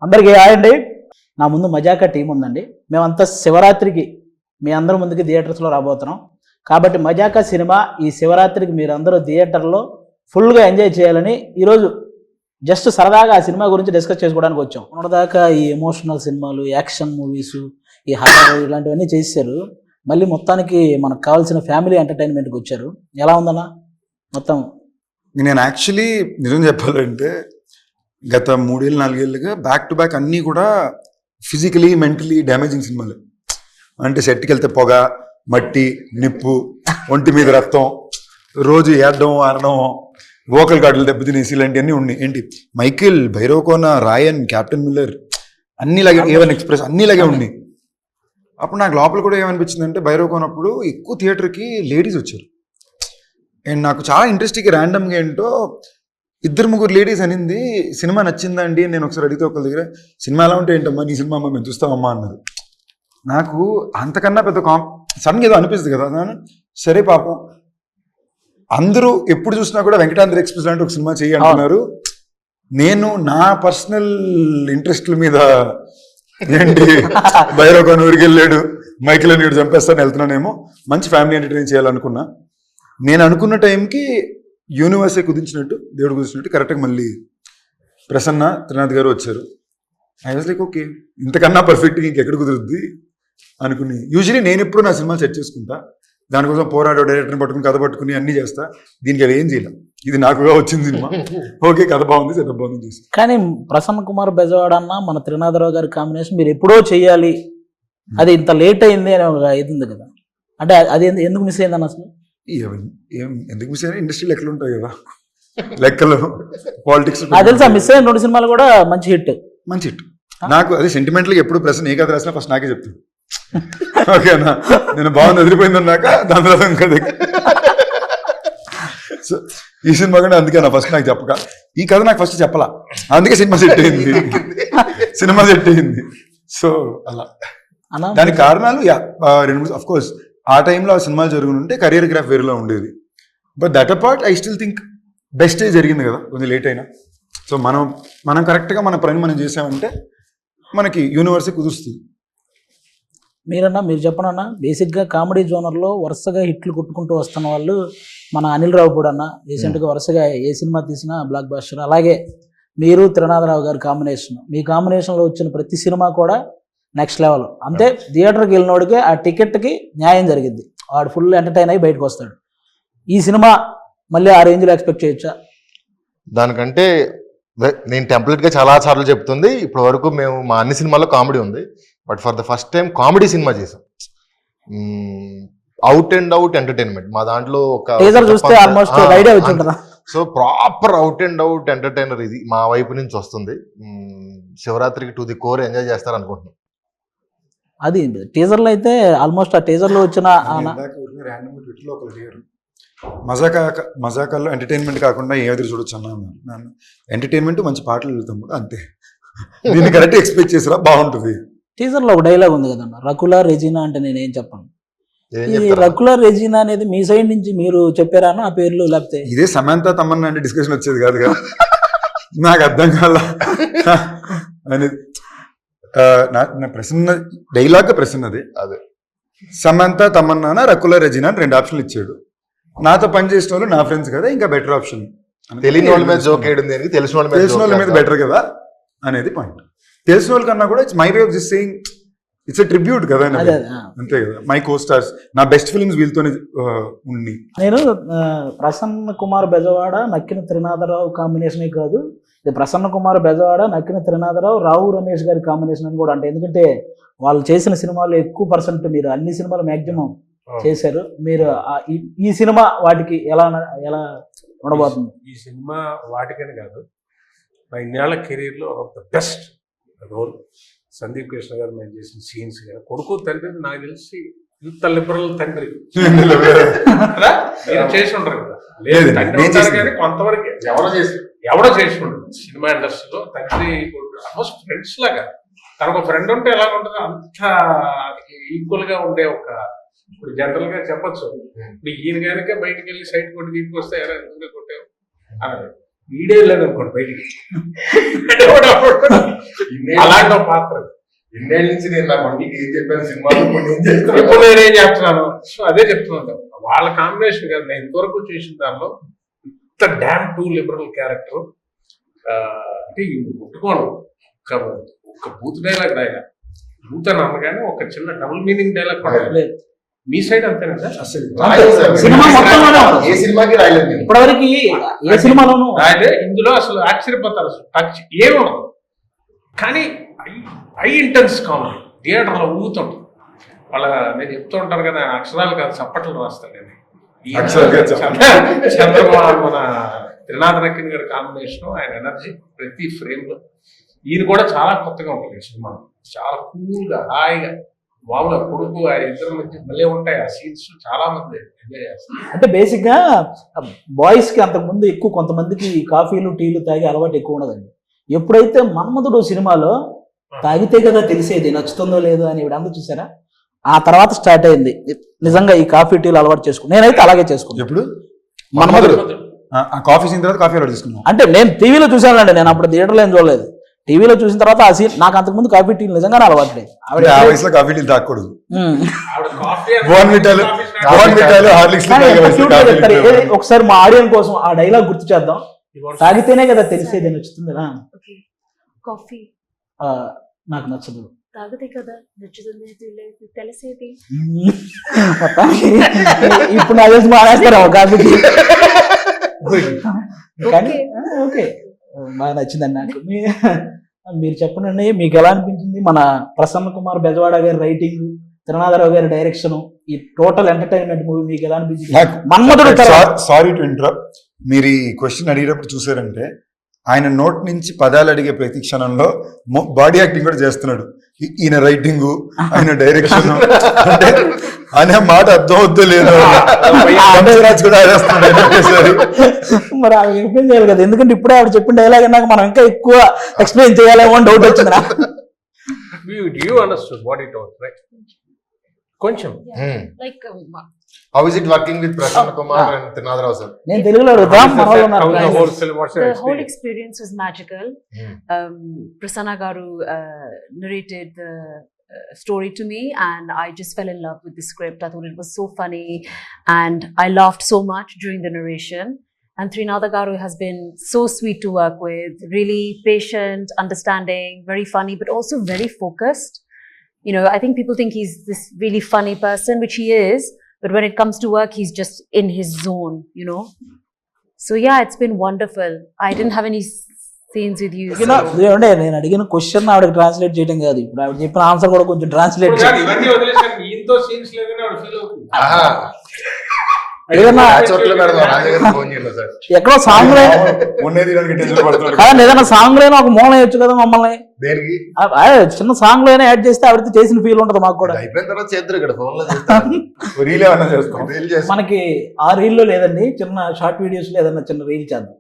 అందరికీ హాయ్ అండి. నా ముందు మజాకా టీం ఉందండి. మేమంతా శివరాత్రికి మీ అందరి ముందుకి థియేటర్స్లో రాబోతున్నాం. కాబట్టి మజాకా సినిమా ఈ శివరాత్రికి మీరు అందరూ థియేటర్లో ఫుల్గా ఎంజాయ్ చేయాలని ఈరోజు జస్ట్ సరదాగా ఆ సినిమా గురించి డిస్కస్ చేసుకోవడానికి వచ్చాం. మొన్నదాకా ఈ ఎమోషనల్ సినిమాలు, యాక్షన్ మూవీస్, ఈ హారర్ ఇలాంటివన్నీ చేశారు. మళ్ళీ మొత్తానికి మనకు కావాల్సిన ఫ్యామిలీ ఎంటర్టైన్మెంట్కి వచ్చారు. ఎలా ఉందన్నా మొత్తం? నేను యాక్చువల్లీ నిజం చెప్పాలంటే గత 3-4 ఏళ్ళుగా బ్యాక్ టు బ్యాక్ అన్నీ కూడా ఫిజికలీ మెంటలీ డ్యామేజింగ్ సినిమాలు. అంటే సెట్కి వెళ్తే పొగ, మట్టి, నిప్పు, ఒంటి మీద రక్తం, రోజు ఏడడం ఆడడం, వోకల్ గార్డులు దెబ్బతినేసి ఇలాంటివన్నీ ఉన్నాయి. ఏంటి మైకిల్, భైరవకోన, రాయన్, క్యాప్టెన్ మిల్లర్ అన్నిలాగే, ఏవన్ ఎక్స్ప్రెస్ అన్నిలాగే ఉన్నాయి. అప్పుడు నాకు లోపల కూడా ఏమనిపించింది అంటే భైరవకోనప్పుడు ఎక్కువ థియేటర్కి లేడీస్ వచ్చారు. అండ్ నాకు చాలా ఇంట్రెస్టింగ్ ర్యాండమ్గా ఏంటో 2-3 లేడీస్ అనింది సినిమా నచ్చిందా అండి. నేను ఒకసారి అడిగితే ఒకరి దగ్గర సినిమా ఎలా ఉంటే ఏంటమ్మా నీ సినిమా అమ్మా మేము చూస్తామమ్మా అన్నారు. నాకు అంతకన్నా పెద్ద సడన్గా ఏదో అనిపిస్తుంది కదా. సరే పాపం అందరూ ఎప్పుడు చూసినా కూడా వెంకటాద్రి ఎక్స్ప్రెస్ లాంటి ఒక సినిమా చేయి అంటున్నారు. నేను నా పర్సనల్ ఇంట్రెస్ట్ల మీద ఏంటి భైరవకోన ఊరికి వెళ్ళాడు, మైకిల్ అని చంపేస్తాను వెళ్తున్నానేమో, మంచి ఫ్యామిలీ ఎంటర్టైన్ చేయాలనుకున్నా. నేను అనుకున్న టైంకి యూనివర్సే కుదించినట్టు, దేవుడు కుదించినట్టు కరెక్ట్గా మళ్ళీ ప్రసన్న త్రినాథ్ గారు వచ్చారు. ఐ వాజ్ లైక్ ఓకే, ఇంతకన్నా పర్ఫెక్ట్గా ఇంకెక్కడ కుదురుద్ది అనుకుని. యూజువలీ నేను ఎప్పుడు నా సినిమాలు సెట్ చేసుకుంటా, దానికోసం పోరాడో డైరెక్టర్ని పట్టుకుని కథ పట్టుకుని అన్నీ చేస్తా. దీనికి అది ఏం చేయలేం, ఇది నాకుగా వచ్చింది సినిమా. ఓకే కథ బాగుంది, సెటప్ బాగుంది చేసి. కానీ ప్రసన్న కుమార్ బెజవాడ అన్న మన త్రినాథరావు గారి కాంబినేషన్ మీరు ఎప్పుడో చెయ్యాలి, అది ఇంత లేట్ అయింది అని ఒక ఇది ఉంది కదా. అంటే అది ఎందుకు మిస్ అయింది అన్న? అసలు ఎందుకు మిస్ అయినా ఇండస్ట్రీలో ఎక్కడ ఉంటాయి కదా లెక్కలు, పాలిటిక్స్. నాకు తెలుసా మిస్ అయిన 2 సినిమాలు కూడా మంచి హిట్. మంచి హిట్. నాకు అది సెంటిమెంటల్గా ఎప్పుడు ప్రశ్న ఏ కథ రాసినా ఫస్ట్ నాకే చెప్తాను. ఓకేనా, నేను బాగుంది ఎదిరిపోయిందన్నాక దాని తర్వాత ఇంకా సో ఈ సినిమా కూడా అందుకే నా ఫస్ట్ నాకు చెప్పక, ఈ కథ నాకు ఫస్ట్ చెప్పలా, అందుకే సినిమా సెట్ అయింది. సినిమా సెట్ అయింది. సో అలా దానికి కారణాలు 2 అఫ్ కోర్స్ ఆ టైంలో ఆ సినిమాలు జరుగుతుంటే కెరియర్ గ్రాఫ్ వేరేలో ఉండేది. But that apart I still think బెస్టే జరిగింది కదా, కొంచెం లేట్ అయినా. సో మనం కరెక్ట్గా మన పని మనం చేసామంటే మనకి యూనివర్సే కుదురుస్తుంది. మీరు చెప్పనన్నా, బేసిక్గా కామెడీ జోనర్లో వరుసగా హిట్లు కొట్టుకుంటూ వస్తున్న వాళ్ళు మన అనిల్ రావిపూడి అన్న. రీసెంట్గా వరుసగా ఏ సినిమా తీసినా బ్లాక్ బస్టర్. అలాగే మీరు త్రినాథరావు గారి కాంబినేషన్, మీ కాంబినేషన్లో వచ్చిన ప్రతి సినిమా కూడా నెక్స్ట్ లెవెల్. అంతే, థియేటర్కి వెళ్ళినోడికి ఆ టికెట్కి న్యాయం జరిగింది, వాడు ఫుల్ ఎంటర్టైన్ అయ్యి బయటకు వస్తాడు. ఈ సినిమా మళ్ళీ ఆ రేంజ్లో ఎక్స్పెక్ట్ చేయొచ్చా? దానికంటే నేను టెంప్లెట్గా చాలా సార్లు చెప్తుంది, ఇప్పటి వరకు మేము మా అన్ని సినిమాల్లో కామెడీ ఉంది, but for the first time comedy cinema చేసాం. అవుట్ అండ్ అవుట్ ఎంటర్టైన్మెంట్ మా దాంట్లో ఒక చూస్తే ఆల్మోస్ట్ ఐడియా వచ్చిందా. So proper out and out entertainer ఇది మా వైపు నుంచి వస్తుంది. శివరాత్రికి టు ది కోర్ ఎంజాయ్ చేస్తారు అనుకుంటున్నాం. అది టీజర్లో అయితే ఆల్మోస్ట్ ఆ టీజర్లో వచ్చిన మజాకాల్లో ఎంటర్టైన్మెంట్ కాకుండా ఏ ఎదురు చూడొచ్చు అన్నాను. ఎంటర్టైన్మెంట్ మంచి పాటలు వెళ్తాం కూడా అంతే. దీన్ని కరెక్ట్ ఎక్స్పెక్ట్ చేసిరా బాగుంటుంది. టీజర్లో ఒక డైలాగ్ ఉంది కదన్న, రకులా రెజీనా అంటే నేనేం చెప్పను. ఈ రకులా రెజీనా అనేది మీ సైడ్ నుంచి మీరు చెప్పారా ఆ పేర్లు? లేకపోతే ఇదే సమంత తమన్నా అంటే డిస్కషన్ వచ్చేది కాదు కదా, నాకు అర్థం కాల అనేది. నా ప్రశ్న డైలాగ్ ప్రశ్నది అదే, సమంత తమన్నా రకులా రెజీనా అని 2 ఆప్షన్లు ఇచ్చాడు. నాతో పని చేసిన వాళ్ళు నా ఫ్రెండ్స్ కదా, ఇంకా బెటర్ ఆప్షన్. తెలియని వాళ్ళ మీద జోక్ వేయడం దేనికి, తెలిసిన వాళ్ళ మీద బెటర్ కదా అనేది పాయింట్. తెలిసిన వాళ్ళ కన్నా కూడా it's my way of just saying, it's a tribute కదా, అంతే కదా. మై కో స్టార్స్, నా బెస్ట్ ఫిల్మ్స్ వీళ్ళతోనే ఉంది. నేను ప్రసన్న కుమార్ బెజవాడ నక్కిన త్రినాథరావు కాంబినేషనే కాదు, ఇది ప్రసన్న కుమార్ బెజవాడ నక్కిన త్రినాథరావు రావు రమేష్ గారి కాంబినేషన్ అని కూడా అంటే. ఎందుకంటే వాళ్ళు చేసిన సినిమాలు ఎక్కువ పర్సెంట్ మీరు అన్ని సినిమాలు మ్యాక్సిమం చేశారు. మీరు ఈ సినిమా వాటికి ఎలా ఉండబోతుంది? ఈ సినిమా వాటికని కాదు, నా ఇన్నేళ్ల కెరీర్లో of the best role. Sandeep Krishna గారు మేము చేసిన సీన్స్ కానీ, కొడుకు తండ్రి నాకు తెలిసి ఇంత లిబరల్ తండ్రి మీరు చేసి ఉండరు కదా. లేదు తండ్రి ఉంటారు కానీ కొంతవరకు ఎవడో చేసి ఉండదు సినిమా ఇండస్ట్రీలో. తండ్రి ఆల్మోస్ట్ ఫ్రెండ్స్ లాగా, తనకు ఫ్రెండ్ ఉంటే ఎలా ఉంటుందో అంత ఈక్వల్ గా ఉండే ఒక, ఇప్పుడు జనరల్ గా చెప్పచ్చు, ఇప్పుడు ఈయన కనుక బయటకు వెళ్ళి సైడ్ కొట్టి తీసుకొస్తే ఎలా ఎందుకు కొట్టావు అని. వీడే లేదు అనుకోండి బయటికి. అలాంటి ఒక పాత్ర. ఇన్నేళ్ళ నుంచి నేను నా కొడుకుకి ఏం చెప్పాను సినిమాలో ఇప్పుడు నేనేం చెప్తున్నాను, సో అదే చెప్తున్నాను. వాళ్ళ కాంబినేషన్ కదా నేను ఇంతవరకు చేసిన దానిలో ఇంత డ్యామ్ టూ లిబరల్ క్యారెక్టర్ అంటే ముట్టుకోను. ఒక బూత్ డైలాగ్ రాయగా బూత్ అని అనగానే ఒక చిన్న డబుల్ మీనింగ్ డైలాగ్ కూడా లేదు. మీ సైడ్ అంతేనా అసలు సినిమా మొత్తంలోనే ఉంది. ఏ సినిమాకి రాయలేదు నేను. ఇప్పటివరకు ఏ సినిమాలోనూ రాయలే. ఇందులో అసలు ఆశ్చర్యపోతారు, అసలు టచ్ ఏమి ఉండదు. కానీ హై ఇంటెన్స్ కామెడీ థియేటర్లో ఊగుతుంటుంది. వాళ్ళ నేను చెప్తూ ఉంటాను కదా, అక్షరాలు కాదు చప్పట్లు రాస్తాను నేను. చంద్రబాబు మన త్రినాథ నక్కిన్ గారి కాంబినేషన్, ఆయన ఎనర్జీ ప్రతి ఫ్రేమ్ లో. ఈయన కూడా చాలా కొత్తగా ఉంటుంది ఈ సినిమా. చాలా కూల్ గా హాయిగా మామూలుగా కొడుకు ఆ ఇద్దరు మధ్య మళ్ళీ ఉంటాయి ఆ సీన్స్. చాలా మంది ఎంజాయ్ చేస్తారు. అంటే బేసిక్ గా బాయ్స్ కి అంతకు ముందు ఎక్కువ కొంతమందికి కాఫీలు టీలు తాగే అలవాటు ఎక్కువ ఉండదండి. ఎప్పుడైతే మన్మధుడు సినిమాలో తాగితే కదా తెలిసేది నచ్చుతుందో లేదో అని ఇవిడంతా చూసారా, ఆ తర్వాత స్టార్ట్ అయింది నిజంగా ఈ కాఫీ టీలు అలవాటు చేసుకుని. నేనైతే అలాగే చేసుకున్నాను. ఎప్పుడు మన్మధుడు ఆ కాఫీ సీన్ తర్వాత కాఫీ అలవాటు తీసుకున్నాం. అంటే నేను టీవీలో చూసానండి, నేను అప్పుడు థియేటర్లో ఏం చూడలేదు. టీవీలో చూసిన తర్వాత ఆ సీన్ నాకు అంతకుముందు కాఫీ టీలు నిజంగానే అలవాటు లేదు. అంటే ఆ వయసులో కాఫీ టీలు తాగకూడదు. ఆవిడ కాఫీ బోర్న్విటాలు హార్లిక్స్ ఒకసారి మా ఆడియన్స్ కోసం ఆ డైలాగ్ గుర్తు చేద్దాం. తాగితేనే కదా తెలిసేది నచ్చుతుంది. కాఫీ నాకు నచ్చదు, తాగితే కదా నచ్చుతుంది తెలిసేది. ఇప్పుడు నా తెలిసి మానేస్తారా కాఫీ టీ. కానీ ఓకే బాగా నచ్చిందండి నాకు. మీరు చెప్పండి, మీకు ఎలా అనిపించింది మన ప్రసన్న కుమార్ బెజవాడ గారి రైటింగ్, త్రినాథరావు గారి డైరెక్షన్, ఈ టోటల్ ఎంటర్టైన్మెంట్ మూవీ మీకు ఎలా అనిపించింది? మన్మధుడు సారీ టు ఇంటరప్ట్, మీరు ఈ క్వశ్చన్ అడిగేటప్పుడు చూసారంటే ఆయన నోట్ నుంచి పదాలు అడిగే ప్రతి క్షణంలో బాడీ యాక్టింగ్ కూడా చేస్తున్నాడు. ఈయన రైటింగ్, ఆయన డైరెక్షన్ అనే మాట అర్థం అవుద్దో లేదు. మరి ఆవిడ ఎక్స్ప్లెయిన్ చేయాలి కదా, ఎందుకంటే ఇప్పుడే ఆవిడ చెప్పిన డైలాగ్ నాకు మనం ఇంకా ఎక్కువ ఎక్స్ప్లెయిన్ చేయాలేమో అని డౌట్ వచ్చింది నాకు. You understood what it was, right? కొంచెం Like How is it working with Prasanna Kumar and Trinadharao sir? నేను తెలుగులో అడుగుతాం. the whole experience was magical. Prasanna Garu narrated the story to me and I just fell in love with the script. I thought it was so funny and I laughed so much during the narration. And Trinadha Garu has been so sweet to work with, really patient, understanding, very funny, but also very focused. You know, I think people think he's this really funny person, which he is, but when it comes to work, he's just in his zone, you know. So yeah, it's been wonderful. I didn't have any scenes with you. నేను అడిగిన question ఆవిడకి translate చేయడం కాదు, ఇప్పుడు ఆవిడ చెప్పిన answer కూడా కొంచెం ట్రాన్స్లేట్ చేయాలి. ఇవన్నీ వదిలేసాను, ఈయనతో సీన్స్ లేదని ఆవిడ ఫీల్ అవుతుంది. ఎక్కడో సాంగ్ ఏదైనా సాంగ్ లేని ఒక మూలం వేయచ్చు కదా మమ్మల్ని. చిన్న సాంగ్ లోనే యాడ్ చేస్తే ఆవిడతో చేసిన ఫీల్ ఉంటుంది మాకు కూడా. మనకి ఆ రీల్ లో లేదండి, చిన్న షార్ట్ వీడియోస్ లో ఏదన్నా చిన్న రీల్ చేద్దాం.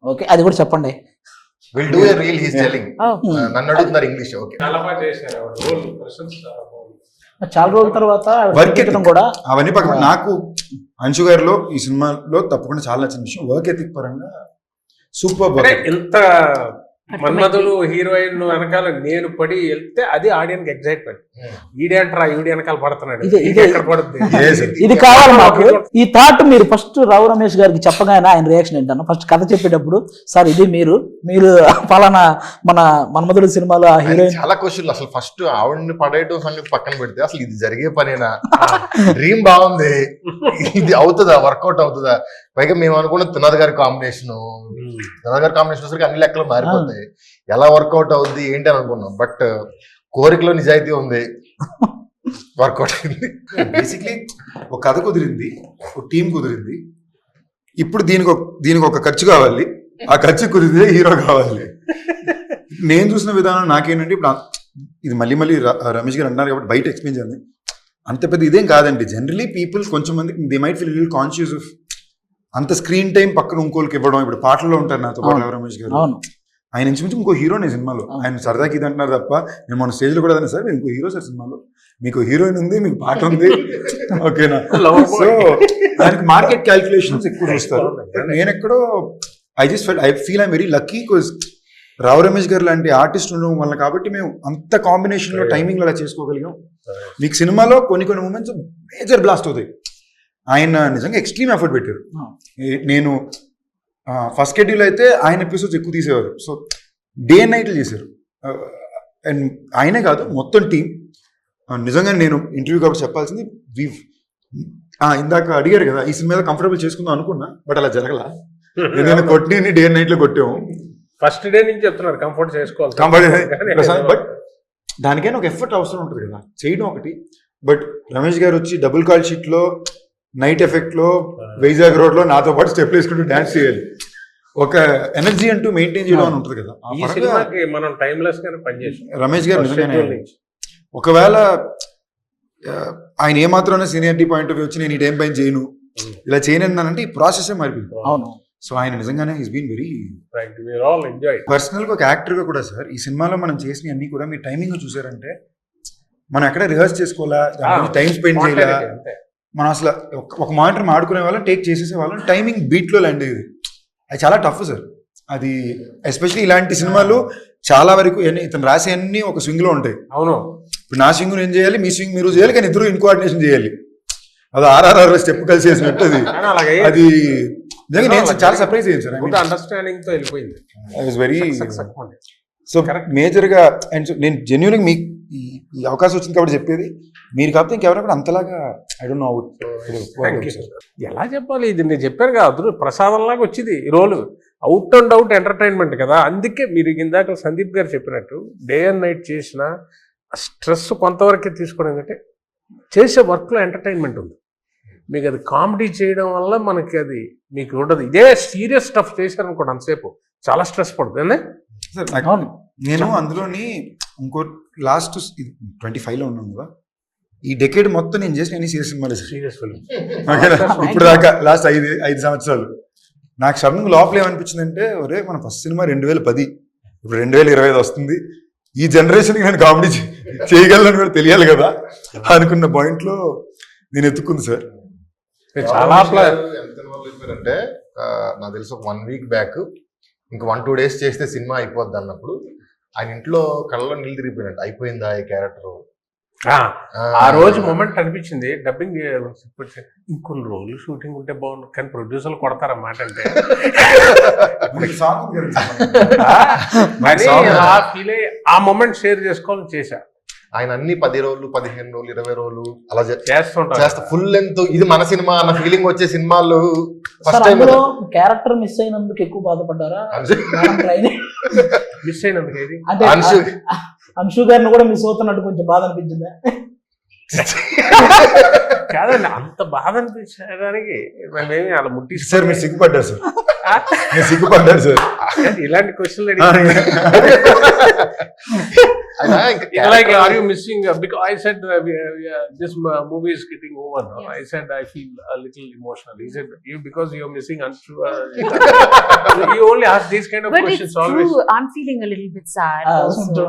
ఓకే, అది కూడా చెప్పండి. We'll do a reel, he's telling. నన్ను అడుగుతున్నారు ఇంగ్లీష్. ఓకే, చాలా బాగా చేశారు ఆవిడ. రోల్ పర్సన్స్ చాలా బాగుంది. చాలా రోజుల తర్వాత కూడా అవన్నీ పక్కన నాకు అంశు గారిలో ఈ సినిమాలో తప్పకుండా చాలా నచ్చిన విషయం వర్క్ ఎథిక్ పరంగా సూపర్. ఎంత మన్మధుడు హీరోయిన్ వెనకాల నేను పడి వెళ్తే అది ఆడియన్స్ ఎగ్జైట్మెంట్. ఈడేంట్రా ఈడి వెనకాల పడుతున్నాడు, ఎక్కడ పడుతుంది, ఇది కావాలి మాకు. ఈ థాట్ మీరు ఫస్ట్ రావు రమేష్ గారికి చెప్పగానే ఆయన రియాక్షన్ ఏంటన్నా, ఫస్ట్ కథ చెప్పేటప్పుడు సార్ ఇది మీరు పలానా మన మన్మధుడు సినిమాలో ఆ హీరోయిన్. చాలా క్వశ్చన్లు. అసలు ఫస్ట్ ఆవిడని పడేయటం సంగతి పక్కన పెడితే అసలు ఇది జరిగే పనేనా, డ్రీమ్ బాగుంది, ఇది అవుతుందా, వర్కౌట్ అవుతుందా? పైగా మేము అనుకున్న త్రినాథ్ గారి కాంబినేషన్ వచ్చరికి అన్ని లెక్కలు మారిపోతాయి. ఎలా వర్కౌట్ అవుద్ది ఏంటి అని అనుకున్నాం, బట్ కోరికలో నిజాయితీ ఉంది, వర్కౌట్ అయింది. బేసిక్లీ ఒక కథ కుదిరింది, ఒక టీం కుదిరింది. ఇప్పుడు దీనికి ఒక ఖర్చు కావాలి, ఆ ఖర్చు కుదిరితే హీరో కావాలి. నేను చూసిన విధానం నాకేంటంటే ఇప్పుడు ఇది మళ్ళీ రమేష్ గారు అంటున్నారు కాబట్టి బయట ఎక్స్ప్లెయిన్ చేయండి. అంత పెద్ద ఇదేం కాదండి. జనరలీ పీపుల్ కొంచెం మందికి they might feel little conscious of అంత స్క్రీన్ టైం పక్కన ఇంకోళ్ళకి ఇవ్వడం. ఇప్పుడు పాటల్లో ఉంటారు నాతో పాటు రమేష్ గారు, ఆయన ఇంచుమించు ఇంకో హీరోనే సినిమాలో. ఆయన సరదాకి ఇది అంటున్నారు తప్ప నేను మన స్టేజ్ లో కూడా అదే సార్ ఇంకో హీరో సార్ సినిమాలో, మీకు హీరోయిన్ ఉంది, మీకు పాట ఉంది, ఓకేనా. సో దానికి మార్కెట్ క్యాల్కులేషన్స్ ఎక్కువ చూస్తారు. నేను ఎక్కడో I feel I'm very lucky because Rao Ramesh గారు లాంటి ఆర్టిస్ట్ ఉండడం వల్ల కాబట్టి మేము అంత కాంబినేషన్ లో టైమింగ్ అలా చేసుకోగలిగాం. మీకు సినిమాలో కొన్ని మూమెంట్స్ మేజర్ బ్లాస్ట్ అవుతాయి. ఆయన నిజంగా ఎక్స్ట్రీమ్ ఎఫర్ట్ పెట్టారు. నేను ఫస్ట్ షెడ్యూల్ అయితే ఆయన ఎపిసోడ్స్ ఎక్కువ తీసేవారు. సో డే అండ్ నైట్లు చేశారు. అండ్ ఆయనే కాదు మొత్తం టీం. నిజంగా నేను ఇంటర్వ్యూ కాబట్టి చెప్పాల్సింది ఇందాక అడిగారు కదా ఈ సినిమా కంఫర్టబుల్ చేసుకుందాం అనుకున్నా, బట్ అలా జరగలా. నేను కొట్టిని డే అండ్ నైట్ లో కొట్టాము. ఫస్ట్ డే నుంచి చెప్తున్నారు కంఫర్ట్ చేసుకోవాలి, బట్ దానికైనా ఒక ఎఫర్ట్ అవసరం ఉంటుంది కదా చేయడం ఒకటి. బట్ రమేష్ గారు వచ్చి డబుల్ కాల్ షీట్ లో నైట్ ఎఫెక్ట్ లో వైజాగ్ రోడ్ లో నాతో పాటు స్టెప్ వేసుకుంటూ డాన్స్ చేయాలి. ఒక ఎనర్జీ అంటూ మెయింటైన్ చేయడం అని ఉంటుంది కదా. ఈ సినిమాకి మనం టైమ్లెస్ గానే పనిచేసాం. రమేష్ గారు నిజంగానే ఒకవేళ ఆయన ఏమాత్రం సీనియారిటీ పాయింట్ ఆఫ్ వ్యూ వచ్చి నేను ఈ టైం పైన చేయను ఇలా చేయనంటే ఈ ప్రాసెస్ మారిపోయింది. అవును. సో ఆయన నిజంగానే is been very enjoy. Personal గా ఒక యాక్టర్ గా కూడా సార్ ఈ సినిమాలో మనం చేసిన అన్ని కూడా మీరు టైమింగ్ చూసారంటే మనం ఎక్కడ రిహర్స్ చేసుకోవాలా, టైం స్పెండ్ చేయాలా, మనం అసలు ఒక మానిటర్ ఆడుకునే వాళ్ళం టేక్ చేసేసే వాళ్ళం, టైమింగ్ బీట్ లో ల్యాండ్ అయ్యేది. అది చాలా టఫ్ సార్. అది ఎస్పెషల్లీ ఇలాంటి సినిమాలు చాలా వరకు ఇతను రాసే అన్ని ఒక స్వింగ్ లో ఉంటాయి. అవును. ఇప్పుడు నా స్వింగ్ నేను చేయాలి, మీ స్వింగ్ మీరు చేయాలి, కానీ ఇద్దరు ఇన్కోఆర్డినేషన్ చేయాలి. అది ఆర్ఆర్ఆర్ స్టెప్ కలిసి చేసినట్టు అది నిజంగా నేను చాలా సర్ప్రైజ్ అయ్యాను సార్. అండర్స్టాండింగ్ తో వెళ్ళిపోయింది. I was very so major గా. అండ్ నేను జెన్యూన్ మీకు ఈ అవకాశం వచ్చింది కాబట్టి చెప్పేది, మీరు కాకపోతే ఇంకెవరైనా కూడా అంతలాగా ఐ డోంట్ నో ఎలా చెప్పాలి. ఇది నేను చెప్పాను కదా అదృ ప్రసాదం లాగా వచ్చింది ఈ రోలు. అవుట్ అండ్ అవుట్ ఎంటర్టైన్మెంట్ కదా. అందుకే మీరు ఇందాక సందీప్ గారు చెప్పినట్టు డే అండ్ నైట్ చేసిన స్ట్రెస్ కొంతవరకే తీసుకోవడం కంటే చేసే వర్క్లో ఎంటర్టైన్మెంట్ ఉంది. మీకు అది కామెడీ చేయడం వల్ల మనకి అది మీకు ఉండదు. ఇదే సీరియస్ స్టఫ్ చేశారనుకోండి అంతసేపు చాలా స్ట్రెస్ పడుతుంది. నేను అందులోని ఇంకో లాస్ట్ 25 లో ఉన్నాను కదా, ఈ డెకేడ్ మొత్తం నేను చేసిన అన్ని సీరియస్ సినిమాలు ఇప్పుడు దాకా లాస్ట్ 5 సంవత్సరాలు. నాకు సడన్ లోపల ఏమనిపించిందంటే ఒరే మన ఫస్ట్ సినిమా 2010, ఇప్పుడు 2025 వస్తుంది, ఈ జనరేషన్కి నేను కామెడీ చేయగలను కూడా తెలియాలి కదా అనుకున్న పాయింట్ లో నేను ఎత్తుకుంది సార్. చాలా ఎంత ఇన్వాల్వ్ అయిపోయారంటే నాకు తెలిసి ఒక 1 వీక్ బ్యాక్ ఇంకా 1-2 days చేస్తే సినిమా అయిపోద్ది అన్నప్పుడు ఆయన ఇంట్లో కళ్ళలో నీళ్ళు తిరిగిపోయినట్టు అయిపోయిందా ఈ క్యారెక్టర్. ఆ రోజు మూమెంట్ అనిపించింది. డబ్బింగ్ ఇంకొన్ని రోజులు షూటింగ్ ఉంటే బాగుండు, కానీ ప్రొడ్యూసర్లు కొడతారన్నమాట. అంటే ఆ ఫీల్ ఆ మూమెంట్ షేర్ చేసుకోవాలని చేశా. ఆయన అన్ని 10 రోజులు 15 రోజులు 20 రోజులు అలా చేస్తా ఫుల్ లెంత్ ఇది మన సినిమా అన్న ఫీలింగ్ వచ్చే సినిమాలు ఫస్ట్ టైం. క్యారెక్టర్ మిస్ అయినందుకు ఎక్కువ బాధపడ్డారా? మిస్ అయినందుకు ఏది అంటే అంశు గారిని కూడా మిస్ అవుతున్నట్టు కొంచెం బాధ అనిపించిందా? కాదండి, అంత బాధ అనిపించడానికి మేమేమి అలా ముట్టి సార్ మీరు సిగ్గుపడ్డారు సార్, మీరు సిగ్గుపడ్డారు సార్ ఇలాంటి క్వశ్చన్లు like are you missing because I said this movie is getting over now. Yes. I said I feel a little emotional. He said you because you're missing Anshu. You only ask these kind of but questions it's always. True. I'm feeling a little bit sad also.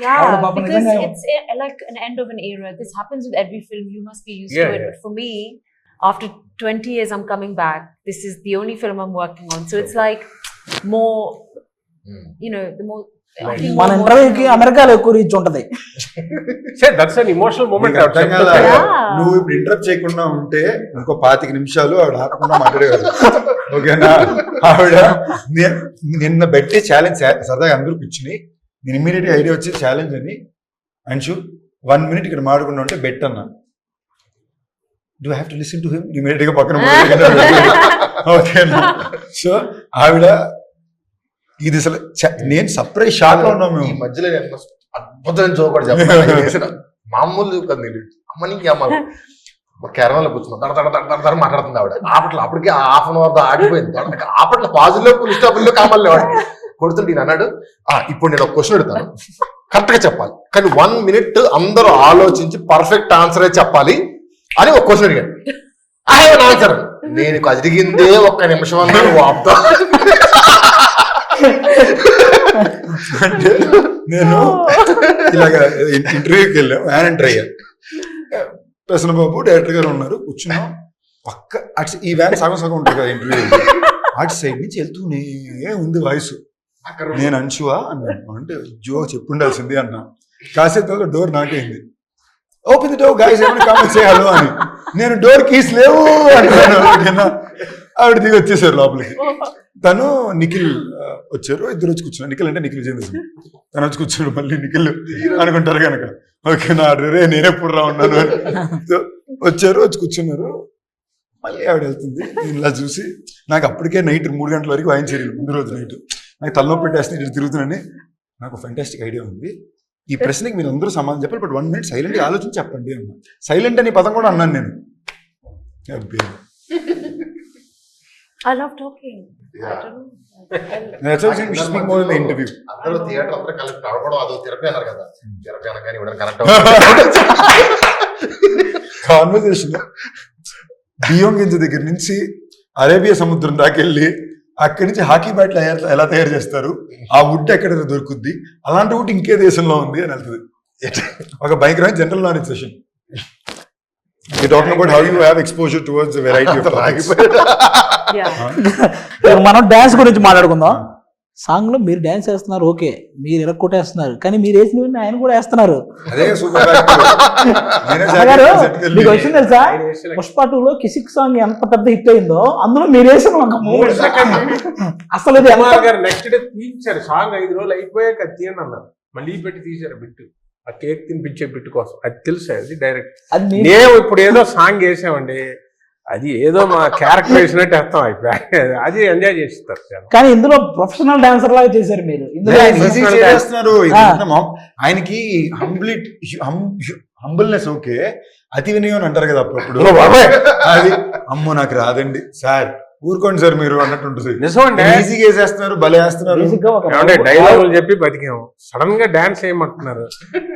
Yeah, because it's like an end of an era. This happens with every film. You must be used to it. But for me, after 20 years I'm coming back. This is the only film I'm working on. So it's like more you know, the more మన ఇంటర్వ్యూకి అమెరికాలో ఎక్కువ reach ఉంటది. That's an emotional moment. నువ్వు ఇప్పుడు interrupt చేయకుండా ఉంటే ఇంకో 25 నిమిషాలు ఆవిడ ఆపకుండా మాట్లాడేవారు. ఓకేనా? ఆవిడ నిన్న పెట్టే ఛాలెంజ్ సరదాగా అందరూ కూర్చుని నేను ఇమ్మీడియట్ ఐడియా వచ్చి ఛాలెంజ్ అని అంశు 1 minute ఇక్కడ మాట్లాడకుండా ఉంటే బెట్ అన్నా. Do have to listen to him immediate గా పక్కన. ఓకేనా? సో ఆవిడ ఇది అసలు నేను సర్ప్రైజ్ షాక్ లో ఉన్నాము. ఈ మధ్యలో అద్భుతమైన జోక్ చెప్పాను. మామూలు అమ్మని కేరళలో కూర్చున్నాం తడ మాట్లాడుతుంది ఆవిడ. అప్పటికి 1/2 hour ఆగిపోయింది. అప్పట్లో పాజిలో పులిస్టాపుల్లో కామల్ని వాడు కొడుతుంటే నేను అన్నాడు ఇప్పుడు నేను ఒక క్వశ్చన్ అడుగుతాను కరెక్ట్ గా చెప్పాలి, కానీ 1 minute అందరూ ఆలోచించి పర్ఫెక్ట్ ఆన్సరే చెప్పాలి అని ఒక క్వశ్చన్ అడిగాను. I have an answer. నేను అడిగిందే 1 నిమిషం అన్నాను. వాపుతా అంటే నేను ఇలాగ ఇంటర్వ్యూకి వెళ్ళాం. వ్యాన్ అయ్యా, ప్రసన్న బాబు డైరెక్టర్ గారు ఉన్నారు, కూర్చున్నాం పక్క. ఈ వ్యాన్ సగం ఉంటుంది కదా ఇంటర్వ్యూ. అటు సైడ్ నుంచి వెళ్తూనే ఉంది వాయిస్. నేను అంశువా అన్నాను. అంటే జో చెప్పుండాల్సింది అన్నా. కాసేపు డోర్ నాకైంది. ఓపెన్ ది డోర్ గైస్, ఏమైనా కామెంట్ చేయాలో అని. నేను డోర్ కీస్ లేవు అంటున్నాను. ఓకేనా, ఆవిడ దిగి వచ్చేసారు లోపలికి. తను నిఖిల్ వచ్చారు, ఇద్దరు వచ్చి కూర్చున్నారు. నిఖిల్ అంటే నిఖిల్ విజేంద్ర సింగ్. తను వచ్చి కూర్చున్నాడు. మళ్ళీ నిఖిల్ అనుకుంటారు కనుక ఓకేనా, రే నేనెప్పుడు రా ఉన్నాను అని వచ్చారు, వచ్చి కూర్చున్నారు. మళ్ళీ ఆవిడ వెళ్తుంది. నేను ఇలా చూసి నాకు అప్పటికే నైట్ 3 గంటల వరకు వాయించారు ముందు రోజు నైట్. నాకు తలనొప్పి పెట్టేస్తే ఇటు తిరుగుతున్నాను. నాకు ఫెంటాస్టిక్ ఐడియా ఉంది, ఈ ప్రశ్నకి మీరు అందరూ సమాధానం చెప్పాలి, బట్ 1 minute సైలెంట్గా ఆలోచించి చెప్పండి అన్నా. సైలెంట్ అని పదం కూడా అన్నాను నేను. I love talking. I don't know. Interview అందరూ థియేటర్ అందరూ కలిసి నడపడం అదో థెరపీ అన్నారు కదా. థెరపీ అనగానే ఇవ్వడానికి కనెక్ట్ కాన్వర్సేషన్ బియ్యం గింజ దగ్గర నుంచి అరేబియా సముద్రం దాకా వెళ్ళి అక్కడి నుంచి హాకీ బ్యాట్లు ఎలా తయారు చేస్తారు, ఆ వుడ్ ఎక్కడ దొరుకుద్ది, అలాంటి వుడ్ ఇంకే దేశంలో ఉంది అని వెళ్తుంది. ఒక భయంకరమైన general knowledge session. Talking about how you have exposure towards variety of topics. మనం డాన్స్ గురించి మాట్లాడుకుందాం. సాంగ్ లో మీరు డాన్స్ వేస్తున్నారు, ఓకే, మీరు ఇరక్కొట్టేస్తున్నారు, కానీ మీరు వేసిన ఆయన కూడా వేస్తున్నారు. అదే సూపర్. మీకు వచ్చింది తెలుసా, పుష్ప 2లో కిసిక్ సాంగ్ ఎంత పెద్ద హిట్ అయిందో అందులో మీరు వేసిన ఒక 3 seconds అసలు ఇది నెక్స్ట్ డే తీయించారు. సాంగ్ 5 రోజులు అయిపోయాక తీయండి అన్నారు. మళ్ళీ పెట్టి తీశారు బిట్టు, ఆ కేక్ తినిపించే బిట్టు కోసం. అది తెలుసా, అది డైరెక్ట్. మేము ఇప్పుడు ఏదో సాంగ్ వేసామండి, అది ఏదో మా క్యారెక్టర్ వేసినట్టు అర్థం అయిపోయి అది ఎంజాయ్ చేస్తారు. కానీ ఇందులో ప్రొఫెషనల్ డాన్సర్ లాగా చేశారు మీరు. ఆయనకి హంబుల్నెస్ ఓకే, అతి వినయం అంటారు కదా అప్పుడప్పుడు. అది అమ్మో నాకు రాదండి సార్, ఊరుకోండి సార్ మీరు అన్నట్టు ఉంటుంది. నిజమండి, ఈజీగా వేసేస్తున్నారు, భలే వేస్తున్నారు. డైలాగులు చెప్పి బతికాము, సడన్ గా డాన్స్ చేయమంటున్నారు.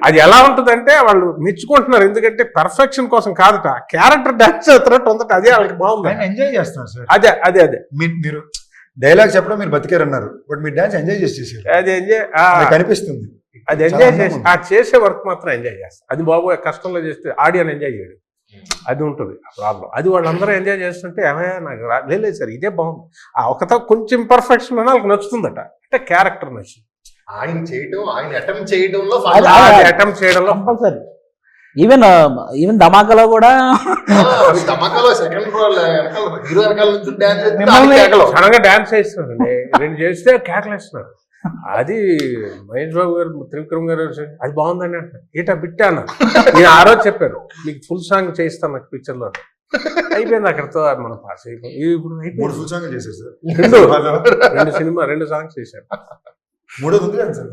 అది ఎలా ఉంటదంటే వాళ్ళు మెచ్చుకుంటున్నారు, ఎందుకంటే పర్ఫెక్షన్ కోసం కాదట, క్యారెక్టర్ డాన్స్ చేస్తున్నట్టు ఉందట. అదే వాళ్ళకి బాగుంది, ఎంజాయ్ చేస్తున్నారు సార్. అదే అదే అదే మీరు డైలాగ్ చెప్పడం మీరు బతికారు అన్నారు, బట్ మీరు డాన్స్ ఎంజాయ్ చేసేసారు. అది ఎంజాయ్ కనిపిస్తుంది. అది ఎంజాయ్ చేసి ఆ చేసే వర్క్ మాత్రం ఎంజాయ్ చేస్తారు. అది బాబు కష్టంలో చేస్తే ఆడియన్స్ ఎంజాయ్ చేయడు, అది ఉంటుంది ప్రాబ్లం. అది వాళ్ళందరూ ఎంజాయ్ చేస్తుంటే ఏమైనా నాకు లేదు సార్ ఇదే బాగుంది. ఆ ఒకతో కొంచెం పర్ఫెక్షన్ అని వాళ్ళకి నచ్చుతుందట, అంటే క్యారెక్టర్ నచ్చింది. ఆయన చేయడం, ఆయన అటెంప్ట్ చేయడంలో అటెంప్ట్ చేయడంలో కంపల్సరీ. ఈవెన్ ధమాకాలో కూడా ధమాకాలో సెకండ్ హీరో వెనకాల నుంచి డాన్స్ సడన్ గా డాన్స్ చేస్తున్నారండి, 2 చేస్తే కేకలేస్తున్నారు. అది మహేష్ బాబు గారు, త్రివిక్రమ్ గారు అది బాగుందని అంటారు. ఏటా బిట్టా అన్న, నేను ఆ రోజు చెప్పాను మీకు ఫుల్ సాంగ్ చేయిస్తాను నాకు పిక్చర్ లో. అయిపోయింది అక్కడతో మనం పాస్ అయిపోయింది. ఇప్పుడు అయిపోయింది. 2 సాంగ్స్ చేశారు. మూడోది ఉంది కదా సార్,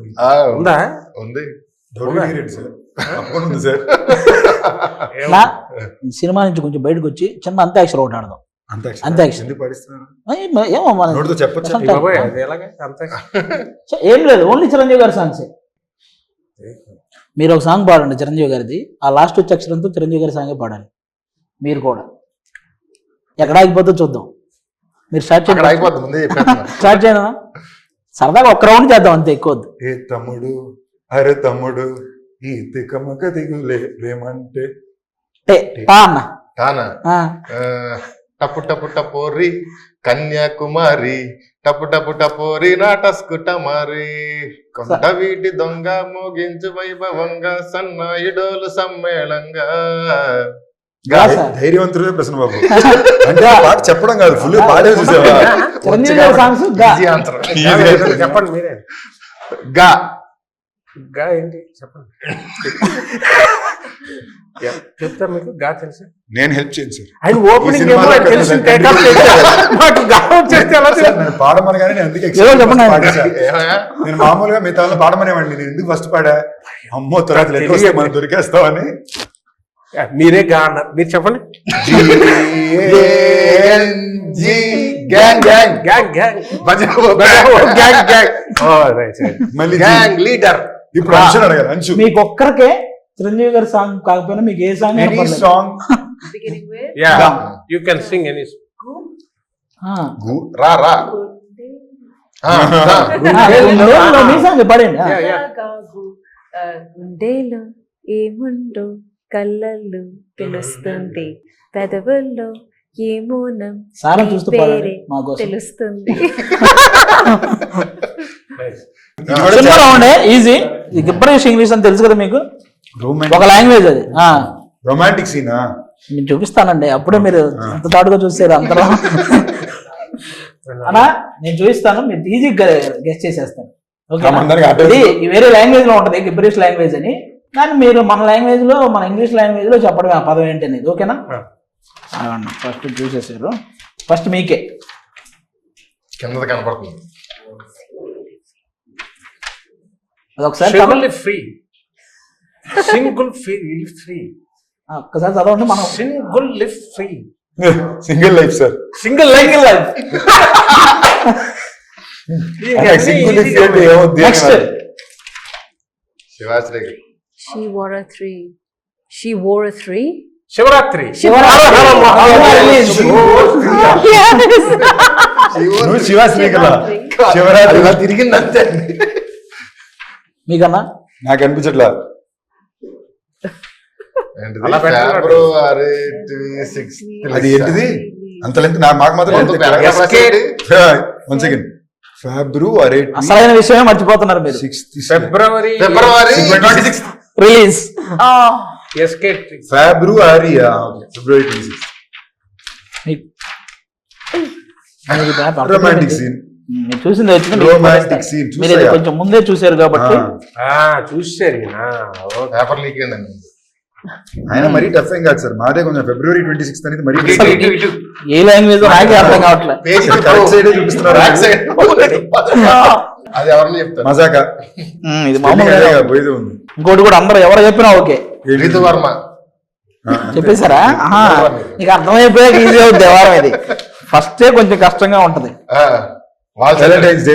ఉందా? ఉంది సార్. సినిమా నుంచి కొంచెం బయటకు వచ్చి చిన్న అంత్యాక్షరి ఒకటి ఆడదాం. అంత్యాక్షరి ఏమో ఏం లేదు, ఓన్లీ చిరంజీవి గారి సాంగ్స్. మీరు ఒక సాంగ్ పాడండి చిరంజీవి గారిది, ఆ లాస్ట్ వచ్చే అక్షరంతో చిరంజీవి గారి సాంగే పాడాలి. మీరు కూడా ఎక్కడ ఆగిపోతే చూద్దాం. మీరు స్టార్ట్ చేయండి. స్టార్ట్ చేయనా, సరదాగా ఒక్క రౌండ్ చేద్దాం అంతే, ఎక్కువ వద్దు. ఏ తమ్ముడు, అరే తమ్ముడు, ఈ తికమక దిగులే ప్రేమంటే పా అన్న. టపు టపు టపోరి కన్యాకుమారి, టపు టపు టపోరి నాటస్కుటమారి, కొండ వీటి దొంగ మోగించు వైభవంగా సన్నాయిడోలు సమ్మేళంగా. ధైర్యవంతుడే ప్రశ్న బాబు. అంటే పాట చెప్పడం కాదు, ఫుల్ పాడే చూసావా. చెప్పండి మీరే. గా గా ఏంటి చెప్పండి, చెప్తా మీకు. గా తెలుసు, నేను హెల్ప్ చేయను సార్. ఆయన ఓపెనింగ్ పాడమనగానే నేను అందుకే నేను మామూలుగా మిగతా పాడమనేవాడిని, నేను ఎందుకు ఫస్ట్ పాడా, అమ్మో తర్వాత మనం దొరికేస్తామని. మీరే గా అన్నారు, మీరు చెప్పండి. లీడర్. ఇప్పుడు అంశు అడగాలి. అంశు మీకు ఒక్కరికే చిరంజీవి గారి సాంగ్ కాకపోయినా మీకు ఏ song, any song you can sing any. రా రా మీ సాంగ్ పాడండి. గుండెలో ఏముండో కళ్ళల్లో తెలుస్తుంది, పెదవుల్లో ఏమోనం సారా నీ చూస్తూ పేరే పాడండి మా కోసం. తెలుస్తుంది. సినిమాలో ఉండే ఈజీ. గిబ్బరిష్ ఇంగ్లీష్ అని తెలుసు కదా మీకు, ఒక లాంగ్వేజ్ అది. రొమాంటిక్ సీనా? నేను చూపిస్తానండి, అప్పుడే మీరు ఎంత తాడుగా చూసారు అంతలో. అన్నా నేను చూపిస్తాను, మీరు ఈజీగా గెస్ట్ చేసేస్తాను. ఓకే, ఇది వేరే లాంగ్వేజ్ లో ఉంటది గిబ్బరిష్ లాంగ్వేజ్ అని, కానీ మీరు మన లాంగ్వేజ్ లో, మన ఇంగ్లీష్ లాంగ్వేజ్ లో చెప్పడమే ఆ పదం ఏంటి అనేది. ఓకేనా? ఫస్ట్ చూసేసారు, ఫస్ట్ మీకే. కింద కనపడుతుంది. అదొకసారి ఫ్రీ సింగిల్ ఫ్రీ ఒక్కసారి చదవండి. మనం single live free single life sir. Single life next Shivashri She wore a three. She wore a three. Shivaratri Shivashri కదా, శివరాత్రి తిరిగింది అంతే. మీకన్నా నాకు అనిపించట్లా. అలా పెట్టాలి. ఫిబ్రవరి 6th. అది ఏంటిది అంత లెంత్? మాకు మాత్రం వన్ సెకండ్. ఫిబ్రవరి అసలైన విషయమే మర్చిపోతున్నారు మీరు. February 26th. Release Oh. February 26. Romantic scene. చూసింది వచ్చింది, రొమాంటిక్ సీన్ మీరు ఇది కొంచెం ముందే చూసారు కాబట్టి. చూసారు పేపర్ లీక్ అయిందండి. ఆయన మరీ టఫ్ ఏం కాదు సార్, మాదే కొంచెం ఫిబ్రవరి 26 అనేది మరీ ఏ లాంగ్వేజ్ నాకే అర్థం కావట్లేదు. కరెక్ట్ సైడ్ చూపిస్తున్నారు. అది ఎవరిని చెప్తారు? మజాకా ఇది మామూలుగా పోయేది ఉంది. ఇంకోటి కూడా అందరూ ఎవరు చెప్పినా ఓకే రితు వర్మ చెప్పేశారా? నీకు అర్థమైపోయాక ఈజీ అవుతుంది వ్యవహారం. ఇది ఫస్టే కొంచెం కష్టంగా ఉంటది. Valentine's day.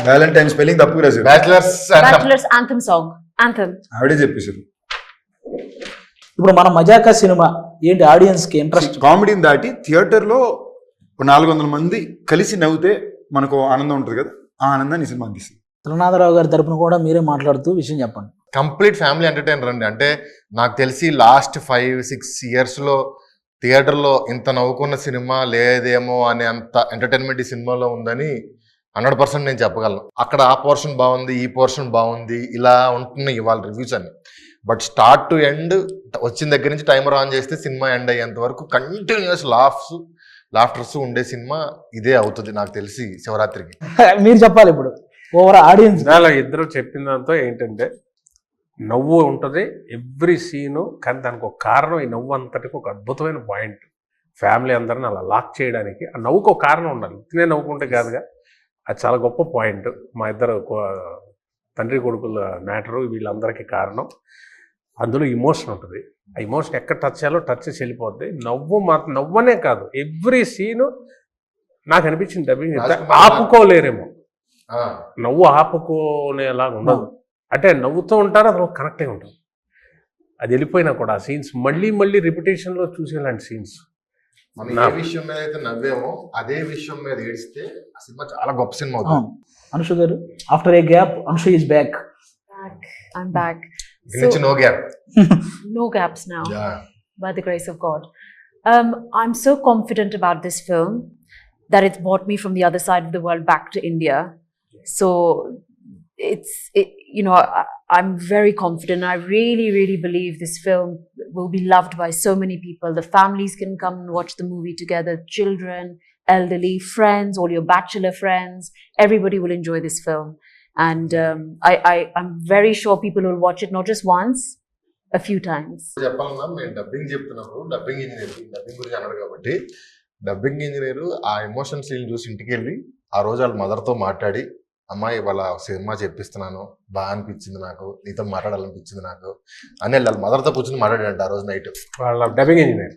వ్యాలంటైన్ స్పెల్లింగ్ తప్పు రాశారు. Bachelor's anthem song. Anthem. ఆవిడే చెప్పేశారు. ఇప్పుడు మన మజాకా సినిమా ఏంటి, ఆడియన్స్ కి ఇంట్రెస్ట్ కామెడీని దాటి థియేటర్ లో 400 మంది కలిసి నవ్వుతే మనకు ఆనందం ఉంటుంది కదా, ఆ ఆనందాన్ని ఈ సినిమా అందిస్తుంది. త్రినాథరావు గారి తరపున కూడా మీరే మాట్లాడుతూ విషయం చెప్పండి. కంప్లీట్ ఫ్యామిలీ ఎంటర్టైనర్ అండి. అంటే నాకు తెలిసి లాస్ట్ 5-6 years లో థియేటర్లో ఇంత నవ్వుకున్న సినిమా లేదేమో అనే అంత ఎంటర్టైన్మెంట్ ఈ సినిమాలో ఉందని 100% నేను చెప్పగలను. అక్కడ ఆ పోర్షన్ బాగుంది, ఈ పోర్షన్ బాగుంది, ఇలా ఉంటున్నాయి ఇవాళ రివ్యూస్ అని. బట్ స్టార్ట్ టు ఎండ్ వచ్చిన దగ్గర నుంచి టైమర్ ఆన్ చేస్తే సినిమా ఎండ్ అయ్యేంత వరకు కంటిన్యూస్ లాఫ్టర్స్ ఉండే సినిమా ఇదే అవుతుంది నాకు తెలిసి శివరాత్రికి. మీరు చెప్పాలి ఇప్పుడు ఓవర్ ఆడియన్స్. ఇద్దరు చెప్పిన దాంతో ఏంటంటే నవ్వు ఉంటుంది ఎవ్రీ సీను, కానీ దానికి ఒక కారణం, ఈ నవ్వు అంతటికి ఒక అద్భుతమైన పాయింట్. ఫ్యామిలీ అందరిని అలా లాక్ చేయడానికి ఆ నవ్వుకు ఒక కారణం ఉండాలి, తినే నవ్వుకుంటే కాదుగా. అది చాలా గొప్ప పాయింట్. మా ఇద్దరు తండ్రి కొడుకుల మ్యాటరు వీళ్ళందరికీ కారణం. అందులో ఇమోషన్ ఉంటుంది, ఆ ఇమోషన్ ఎక్కడ టచ్ చేయాలో టచ్ చేసి వెళ్ళిపోద్ది. నవ్వనే కాదు ఎవ్రీ సీను నాకు అనిపించింది డబ్బింగ్ ఆపుకోలేరేమో, నవ్వు ఆపుకోనేలాగా ఉండదు. అంటే నవ్వుతూ ఉంటారు, అది కనెక్ట్ అయి ఉంటుంది. అది వెళ్ళిపోయినా కూడా ఆ సీన్స్ మళ్ళీ రిపిటేషన్లో చూసేలాంటి సీన్స్. మనం ఏ విషయం మీద అయితే నవ్వేమో అదే విషయం మీద ఏడిస్తే ఆ సినిమా చాలా గొప్ప సినిమా అవుతుంది. అనుషు గారు, after A gap అనుషు is back. I'm back. No gap. No gaps now. Yeah. By the grace of God. I'm so confident about this film that it's brought me from the other side of the world back to India. So I'm very confident. I really believe this film will be loved by so many people. The families can come and watch the movie together. Children, elderly, friends, all your bachelor friends. Everybody will enjoy this film. And I'm very sure people will watch it not just once, a few times. చెప్పాలన్నా మేము dubbing చెప్తున్నప్పుడు dubbing గురించి అన్నాడు కాబట్టి dubbing engineer ఆ emotion scene చూసి ఇంటికి వెళ్ళి ఆ రోజు వాళ్ళ మదర్తో మాట్లాడి, అమ్మాయి వాళ్ళ సినిమా చెప్పిస్తున్నాను, బాగా అనిపించింది నాకు, నీతో మాట్లాడాలనిపించింది నాకు అని వాళ్ళ మదర్తో కూర్చొని మాట్లాడాడంట ఆ రోజు నైట్. వాళ్ళ డబ్బింగ్ ఇంజనీర్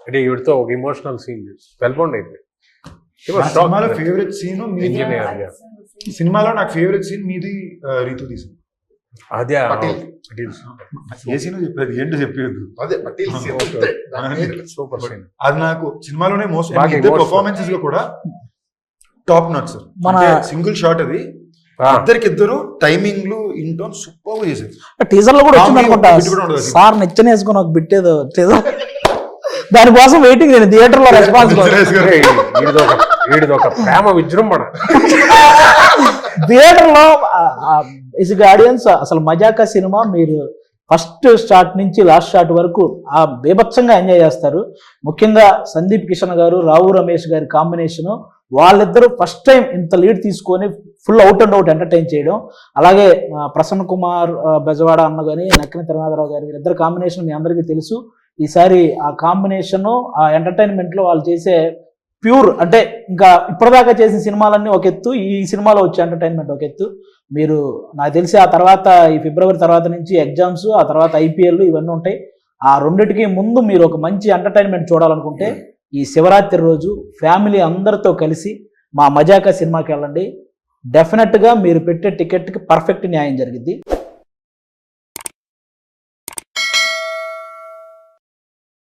అంటే వీడితో ఒక ఇమోషనల్ సీన్ వెల్బౌండ్ అయితే సినిమాలో ఫేవరెట్ సీన్ ఇంజనీర్. సినిమాలో నాకు ఫేవరెట్ సీన్ మీది రీతు తీసి. అదే ఏ సీన్ చెప్పేది ఏంటో చెప్పేది. అదే పటేల్ సూపర్ సీన్. అది నాకు సినిమాలోనే మోస్ట్ బాగా పర్ఫార్మెన్సెస్ లో కూడా top notch sir. Single shot అది ఇద్దరికిద్దరు టైమింగ్లు ఇంటోన్ సూపర్ చేశారు. టీజర్ లో కూడా వచ్చింది అనుకుంటా, బిట్ కూడా ఉండదు. సార్ నిచ్చెన వేసుకుని ఒక బిట్ ఏదో టీజర్, దానికోసం వెయిటింగ్ నేను థియేటర్ లో రెస్పాన్స్ వీడిది ఒక ప్రేమ విజృంభణ. థియేటర్ లో ఇస్ ఆడియన్స్ అసలు మజాకా సినిమా మీరు ఫస్ట్ స్టార్ట్ నుంచి లాస్ట్ స్టార్ట్ వరకు ఆ బీభత్సంగా ఎంజాయ్ చేస్తారు. ముఖ్యంగా సందీప్ కిషన్ గారు, రావు రమేష్ గారి కాంబినేషన్, వాళ్ళిద్దరూ ఫస్ట్ టైం ఇంత లీడ్ తీసుకొని full out and out entertain చేయడం. అలాగే ప్రసన్న కుమార్ బెజవాడ అన్న కానీ నక్కిన తిరునాథరావు గారి ఇద్దరు కాంబినేషన్ మీ అందరికీ తెలుసు. ఈసారి ఆ కాంబినేషన్ ఆ ఎంటర్టైన్మెంట్ లో వాళ్ళు చేసే ప్యూర్, అంటే ఇంకా ఇప్పటిదాకా చేసిన సినిమాలన్నీ ఒక ఎత్తు, ఈ సినిమాలో వచ్చే ఎంటర్టైన్మెంట్ ఒక ఎత్తు. మీరు నాకు తెలిసి ఆ తర్వాత ఈ ఫిబ్రవరి తర్వాత నుంచి ఎగ్జామ్స్, ఆ తర్వాత IPL ఇవన్నీ ఉంటాయి. ఆ రెండిటికి ముందు మీరు ఒక మంచి ఎంటర్టైన్మెంట్ చూడాలనుకుంటే ఈ శివరాత్రి రోజు ఫ్యామిలీ అందరితో కలిసి మా మజాకా సినిమాకి వెళ్ళండి. డెఫినెట్గా మీరు పెట్టే టికెట్కి పర్ఫెక్ట్ న్యాయం జరిగింది.